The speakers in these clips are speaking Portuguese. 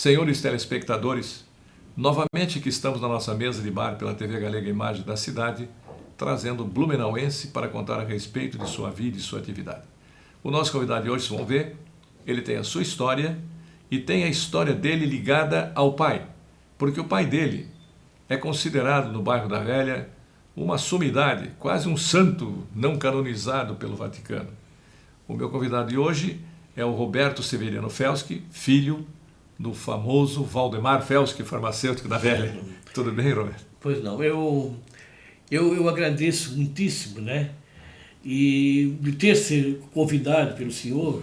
Senhores telespectadores, novamente que estamos na nossa mesa de bar pela TV Galega Imagem da Cidade, trazendo blumenauense para contar a respeito de sua vida e sua atividade. O nosso convidado de hoje, vocês vão ver, ele tem a sua história e tem a história dele ligada ao pai, porque o pai dele é considerado no bairro da Velha uma sumidade, quase um santo não canonizado pelo Vaticano. O meu convidado de hoje é o Roberto Severiano Felski, filho do famoso Valdemar Felski, farmacêutico da Velha. Tudo bem, Roberto? Pois não, eu agradeço muitíssimo, né? E de ter sido convidado pelo senhor,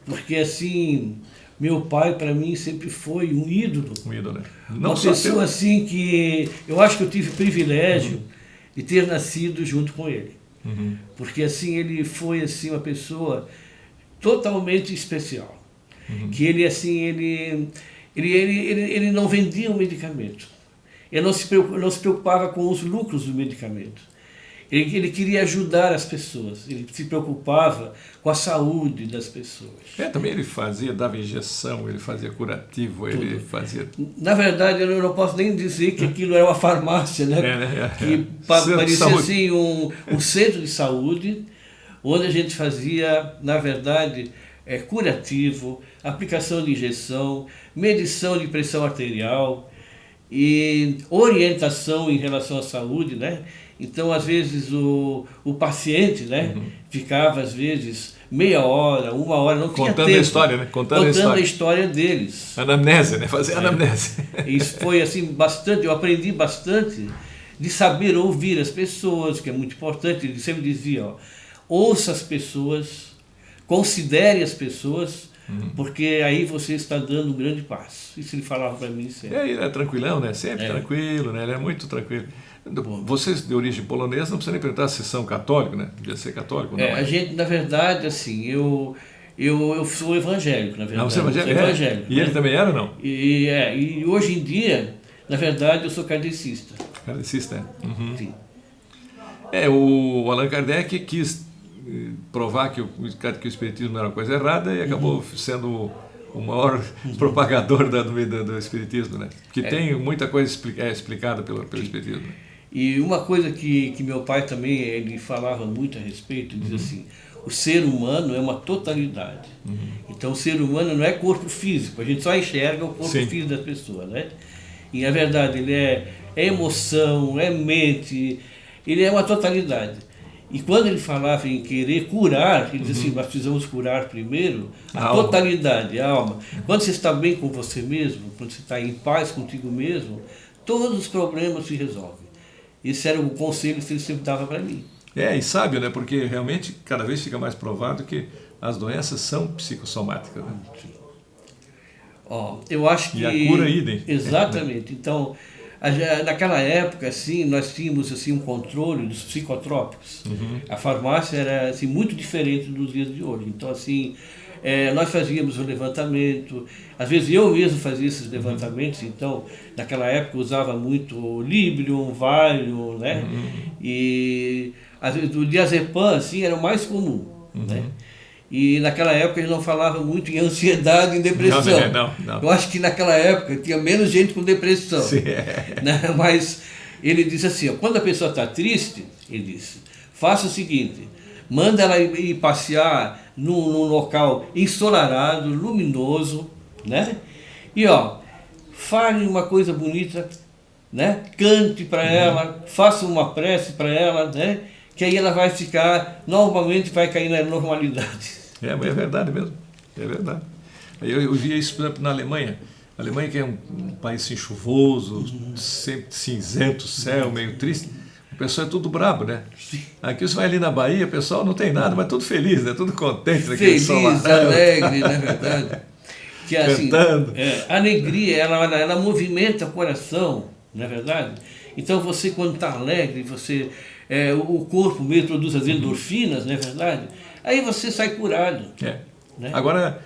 porque assim, meu pai para mim sempre foi um ídolo. Um ídolo, né? Não uma pessoa assim que eu acho que eu tive o privilégio de ter nascido junto com ele. Porque assim, ele foi assim uma pessoa totalmente especial. Que ele assim, ele não vendia o medicamento. Ele não se preocupava com os lucros do medicamento. Ele queria ajudar as pessoas, ele se preocupava com a saúde das pessoas. Também ele dava injeção, ele fazia curativo, ele fazia... Na verdade, eu não posso nem dizer que aquilo era uma farmácia, né? Que parecia assim um centro de saúde, onde a gente fazia, na verdade, curativo, aplicação de injeção, medição de pressão arterial e orientação em relação à saúde, né? Então, às vezes, o paciente, né, ficava, às vezes, meia hora, uma hora, não tinha tempo. Contando a história, né? Contando a história deles. Anamnese, né? Fazer anamnese. Isso foi, assim, bastante, eu aprendi bastante de saber ouvir as pessoas, que é muito importante. Ele sempre dizia, ó, ouça as pessoas, considere as pessoas, porque aí você está dando um grande passo. Isso ele falava para mim sempre. Ele é tranquilão, né? Sempre tranquilo, né? Ele é muito tranquilo. Vocês de origem polonesa, não precisa nem perguntar se são católicos, né? Devia ser católico, não? A gente, na verdade, assim, eu sou evangélico, na verdade. Você é evangélico? Sou evangélico, E ele também era ou não? E hoje em dia, na verdade, eu sou kardecista. Kardecista, Sim. O Allan Kardec quis provar que o espiritismo era uma coisa errada e acabou sendo o maior propagador do espiritismo, né? Que tem muita coisa explicada pelo espiritismo. E uma coisa que meu pai também ele falava muito a respeito, diz assim, o ser humano é uma totalidade. Então o ser humano não é corpo físico, a gente só enxerga o corpo físico da pessoa, né? E na verdade ele é emoção, é mente, ele é uma totalidade. E quando ele falava em querer curar, ele dizia assim, nós precisamos curar primeiro a totalidade, a alma. Quando você está bem com você mesmo, quando você está em paz contigo mesmo, todos os problemas se resolvem. Esse era o conselho que ele sempre dava para mim. E sábio, né? Porque realmente cada vez fica mais provado que as doenças são psicossomáticas, né? Eu acho que... E a cura idem. Exatamente. Então, naquela época, assim, nós tínhamos assim, um controle dos psicotrópicos. A farmácia era assim, muito diferente dos dias de hoje. Então, assim, nós fazíamos o levantamento, às vezes eu mesmo fazia esses levantamentos, então, naquela época eu usava muito Librium, Valium, né? E o diazepam, assim, era o mais comum, né? E naquela época ele não falava muito em ansiedade e depressão. Não. Eu acho que naquela época tinha menos gente com depressão. Sim. Né? Mas ele disse assim, ó, quando a pessoa está triste, ele disse, faça o seguinte, manda ela ir passear num local ensolarado, luminoso, né? E fale uma coisa bonita, né? Cante para ela, faça uma prece para ela, né? Que aí ela vai ficar, normalmente vai cair na normalidade. É verdade mesmo, é verdade. Eu via isso, por exemplo, na Alemanha. A Alemanha que é um país assim, chuvoso, sempre cinzento, céu, meio triste. O pessoal é tudo brabo, né? Aqui você vai ali na Bahia, o pessoal não tem nada, mas tudo feliz, né? Tudo contente. Feliz, alegre, na verdade. Que, assim, cantando. A alegria, ela movimenta o coração, não é verdade? Então você, quando está alegre, o corpo mesmo produz as endorfinas, não é verdade? Aí você sai curado. Né? Agora,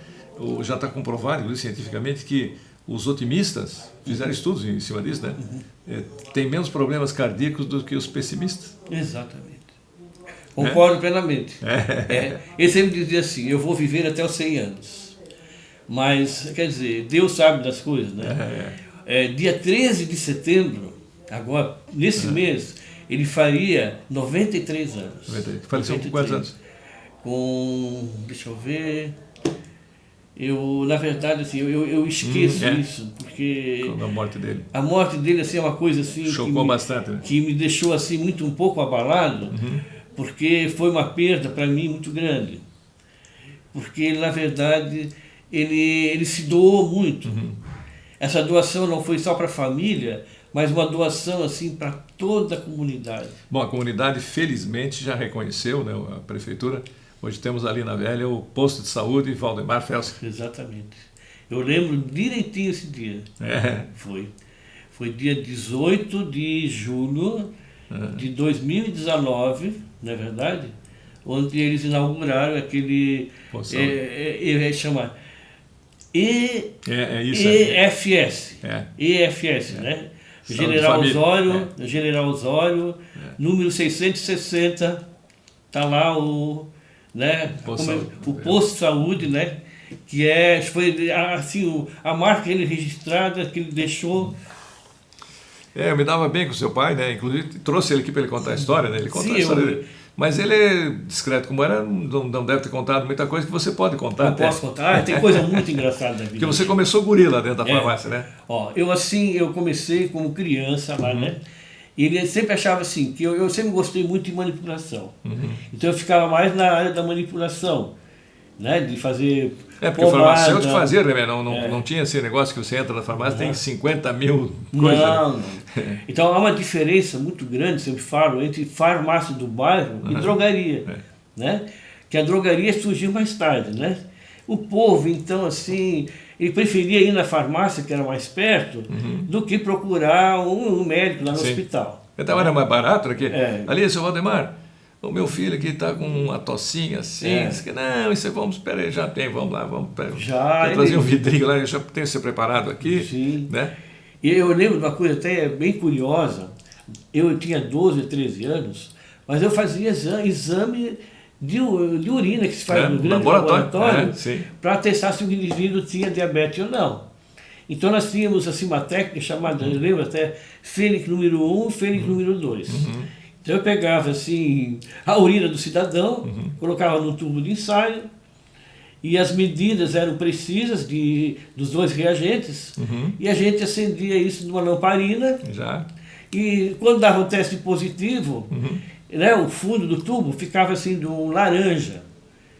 já está comprovado, inclusive cientificamente, que os otimistas fizeram estudos em cima disso, né? Tem menos problemas cardíacos do que os pessimistas. Exatamente. Concordo plenamente. Ele sempre dizia assim, eu vou viver até os 100 anos. Mas, quer dizer, Deus sabe das coisas, né? Dia 13 de setembro, agora, nesse mês, ele faria 93 anos. Faleceu com quantos anos? Deixa eu ver... na verdade, assim, eu esqueço isso, porque... A morte dele. A morte dele, assim, é uma coisa, assim... Chocou bastante, né? Que me deixou, assim, um pouco abalado, porque foi uma perda, para mim, muito grande. Porque, na verdade, ele se doou muito. Essa doação não foi só para a família, mas uma doação, assim, para toda a comunidade. Bom, a comunidade, felizmente, já reconheceu, né, a prefeitura. Hoje temos ali na Velha o posto de saúde Valdemar Felsen. Exatamente. Eu lembro direitinho esse dia. Foi dia 18 de julho de 2019, não é verdade? Onde eles inauguraram aquele... chama... EFS. EFS, né? General Osório, número 660, está lá o posto de saúde, né? Que foi assim, a marca ele registrada que ele deixou. Eu me dava bem com o seu pai, né? Inclusive trouxe ele aqui para ele contar a história, né? Ele conta a história dele. Mas ele é discreto como era, não deve ter contado muita coisa que você pode contar. Eu posso contar? Tem coisa muito engraçada da vida. Porque você começou guri lá dentro da farmácia, né? Eu comecei como criança lá, né? E ele sempre achava assim, que eu sempre gostei muito de manipulação. Então eu ficava mais na área da manipulação, né? De fazer porque o farmacêutico fazia, né? Não tinha esse negócio que você entra na farmácia, tem 50 mil coisas. Não. Então há uma diferença muito grande, sempre falo, entre farmácia do bairro e drogaria, né? Que a drogaria surgiu mais tarde, né? O povo, então, assim, ele preferia ir na farmácia, que era mais perto, do que procurar um médico lá no hospital. Então era mais barato aqui. Ali, seu Valdemar, o meu filho aqui está com uma tossinha assim. Disse que, não, isso vamos, espera aí, já tem, vamos lá, vamos. Já trazer um vidrinho lá, eu já tenho você preparado aqui. Sim. Né? E eu lembro de uma coisa até bem curiosa. Eu tinha 12, 13 anos, mas eu fazia exame de urina que se faz no grande laboratório para testar se o indivíduo tinha diabetes ou não. Então nós tínhamos assim, uma técnica chamada, eu lembro até, Fênix número 1, Fênix número 2. Então eu pegava assim, a urina do cidadão, colocava num tubo de ensaio, e as medidas eram precisas dos dois reagentes, e a gente acendia isso numa lamparina, e quando dava um teste positivo, né, o fundo do tubo ficava assim de um laranja,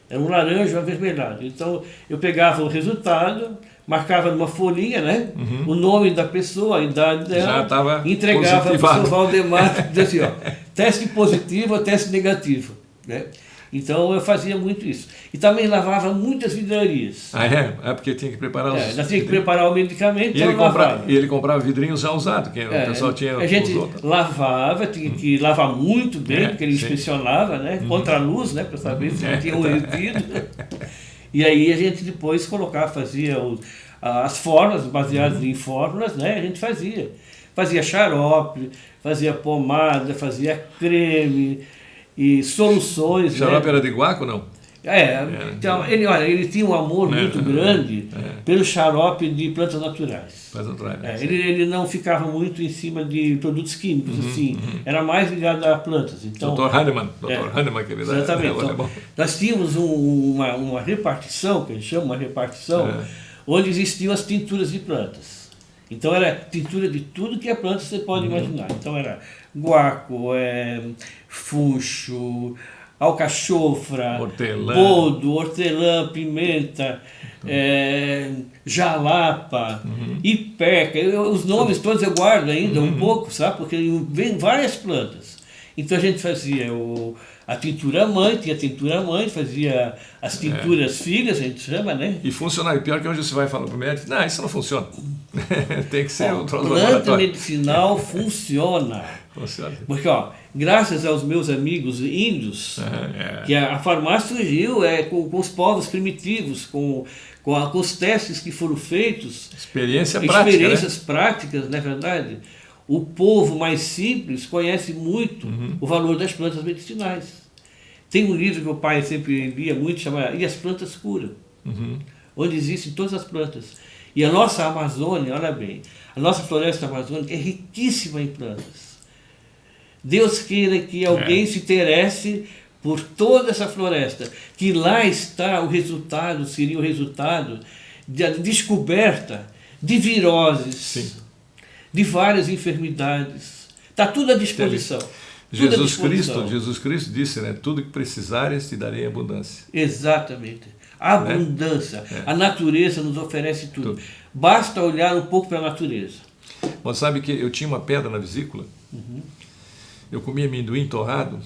era um laranja avermelhado. Então eu pegava o resultado, marcava numa folhinha, né, o nome da pessoa, a idade dela, entregava para o seu Valdemar, dizia assim, teste positivo ou teste negativo, né? Então eu fazia muito isso. E também lavava muitas vidrarias. Porque tinha que preparar os... Nós tínhamos que preparar o medicamento, e ele comprava vidrinhos já usados, que o pessoal tinha... A gente lavava, tinha que lavar muito bem, porque ele inspecionava, né? Contra a luz, né? Para saber se não tinha um resíduo. E aí a gente depois fazia as fórmulas, baseadas em fórmulas, né? A gente fazia. Fazia xarope, fazia pomada, fazia creme... e soluções. O xarope era de guaco, não? Então, ele tinha um amor muito grande pelo xarope de plantas naturais. Ele não ficava muito em cima de produtos químicos, assim, era mais ligado a plantas. Então, Dr. Hahnemann, que ele dá. Exatamente. Então, nós tínhamos uma repartição, que a gente chama uma repartição, onde existiam as tinturas de plantas. Então era tintura de tudo que é planta você pode imaginar. Então era guaco, funcho, alcachofra, boldo, hortelã, pimenta, jalapa, ipeca. Os nomes todos eu guardo ainda um pouco, sabe? Porque vem várias plantas. Então a gente fazia a tintura mãe, fazia as tinturas filhas, a gente chama, né? E funcionava. Pior que hoje você vai falar para o médico, não, isso não funciona. Tem que ser o troço planta medicinal funciona. Porque, graças aos meus amigos índios, que a farmácia surgiu com os povos primitivos, com os testes que foram feitos. Experiências práticas, não é verdade? O povo mais simples conhece muito o valor das plantas medicinais. Tem um livro que o pai sempre lia muito, chama E as Plantas Curam. onde existem todas as plantas. E a nossa Amazônia, olha bem, a nossa floresta amazônica é riquíssima em plantas. Deus queira que alguém se interesse por toda essa floresta, que lá está o resultado, seria o resultado da descoberta de viroses, Sim. de várias enfermidades. Está tudo à disposição. Jesus Cristo disse, né? Tudo que precisares te darei em abundância. Exatamente. A abundância. A natureza nos oferece tudo. Basta olhar um pouco para a natureza. Bom, sabe que eu tinha uma pedra na vesícula, eu comia amendoim torrado,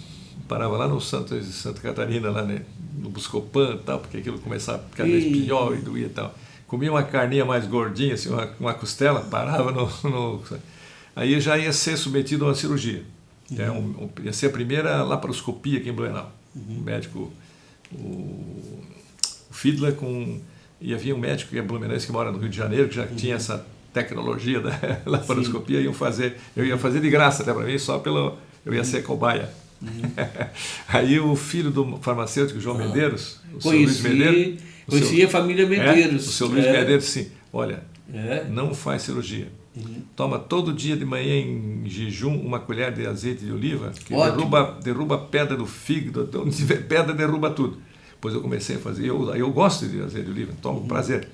parava lá no Santa Catarina, lá, né, no Buscopan e tal, porque aquilo começava a ficar espinhol e doía e tal. Comia uma carninha mais gordinha, assim, uma costela, parava Aí eu já ia ser submetido a uma cirurgia. Ia ser a primeira laparoscopia aqui em Blumenau. O médico, o Fiedler, e havia um médico que é blumenense, que mora no Rio de Janeiro, que já tinha essa tecnologia da laparoscopia, eu ia fazer de graça até para mim, eu ia ser cobaia. Aí o filho do farmacêutico João Medeiros, o seu Luiz Medeiros, conhecia a família Medeiros. O seu Luiz Medeiros, sim, olha, não faz cirurgia. Toma todo dia de manhã em jejum uma colher de azeite de oliva, que derruba a pedra do fígado, onde tiver pedra derruba tudo. Depois eu comecei a fazer, eu gosto de azeite de oliva, tomo com prazer.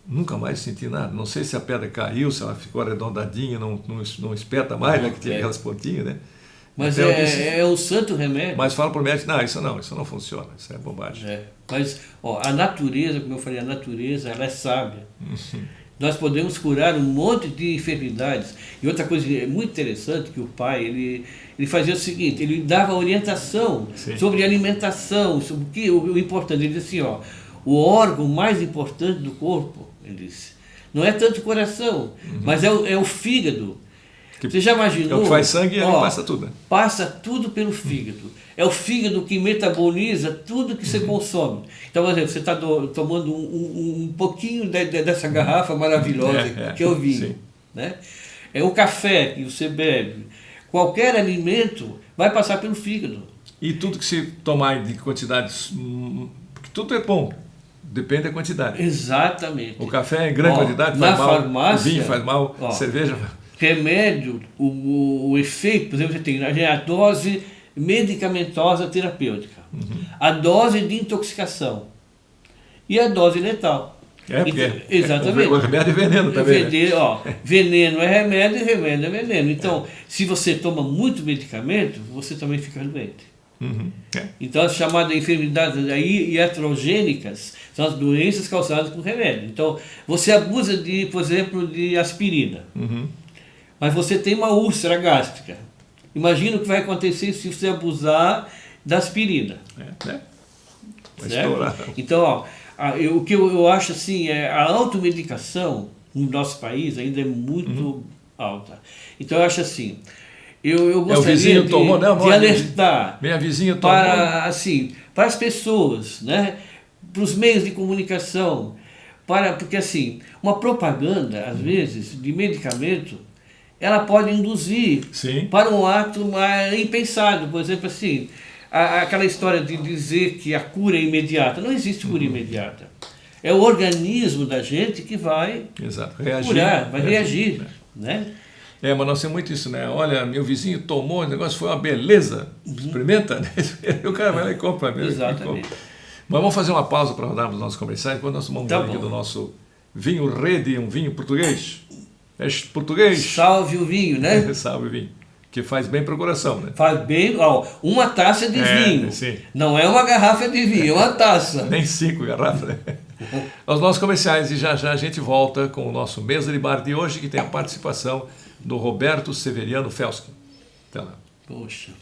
Nunca mais senti nada, não sei se a pedra caiu, se ela ficou arredondadinha, não espeta mais, né, que tinha aquelas pontinhas, né? Mas é um santo remédio. Mas fala para o médico, isso não funciona, isso é bobagem. Mas a natureza, como eu falei, a natureza, ela é sábia. Nós podemos curar um monte de enfermidades. E outra coisa muito interessante, que o pai, ele fazia o seguinte, ele dava orientação sobre alimentação, sobre o importante. Ele disse assim, o órgão mais importante do corpo, ele disse, não é tanto o coração, mas é o fígado. Você já imaginou? É o que faz sangue e ele passa tudo. Né? Passa tudo pelo fígado. É o fígado que metaboliza tudo que você consome. Então, por exemplo, você está tomando um pouquinho dessa garrafa maravilhosa que é o vinho. Né? É o café que você bebe. Qualquer alimento vai passar pelo fígado. E tudo que se tomar de quantidades... Porque tudo é bom. Depende da quantidade. Exatamente. O café em grande quantidade faz mal. Farmácia, o vinho faz mal. Cerveja... Remédio, o efeito, por exemplo, você tem a dose medicamentosa terapêutica, a dose de intoxicação e a dose letal. Exatamente. O remédio é veneno também. Veneno é remédio e remédio é veneno. Então, se você toma muito medicamento, você também fica doente. Então, as chamadas enfermidades iatrogênicas são as doenças causadas por remédio. Então, você abusa por exemplo, de aspirina. Mas você tem uma úlcera gástrica. Imagina o que vai acontecer se você abusar da aspirina. Vai estourar. Então, o que eu acho assim, a automedicação no nosso país ainda é muito alta. Então eu acho assim, eu gostaria de alertar minha vizinha para as pessoas, né, para os meios de comunicação, porque assim, uma propaganda, às vezes, de medicamento, ela pode induzir para um ato mais impensado. Por exemplo, assim, aquela história de dizer que a cura é imediata. Não existe cura imediata. É o organismo da gente que vai curar, vai reagir. Né? Mas nós temos muito isso, né? Olha, meu vizinho tomou, o negócio foi uma beleza. Experimenta, né? O cara vai lá e compra mesmo. Exatamente. Mas vamos fazer uma pausa para rodarmos os nossos comerciais, enquanto nós tomamos um do nosso vinho Rede, um vinho português. É português. Salve o vinho, né? Salve o vinho. Que faz bem para o coração, né? Faz bem, uma taça de vinho. Sim. Não é uma garrafa de vinho, é uma taça. Nem 5 garrafas, né? Os nossos comerciais, e já a gente volta com o nosso Mesa de Bar de hoje, que tem a participação do Roberto Severiano Felski. Até lá. Poxa.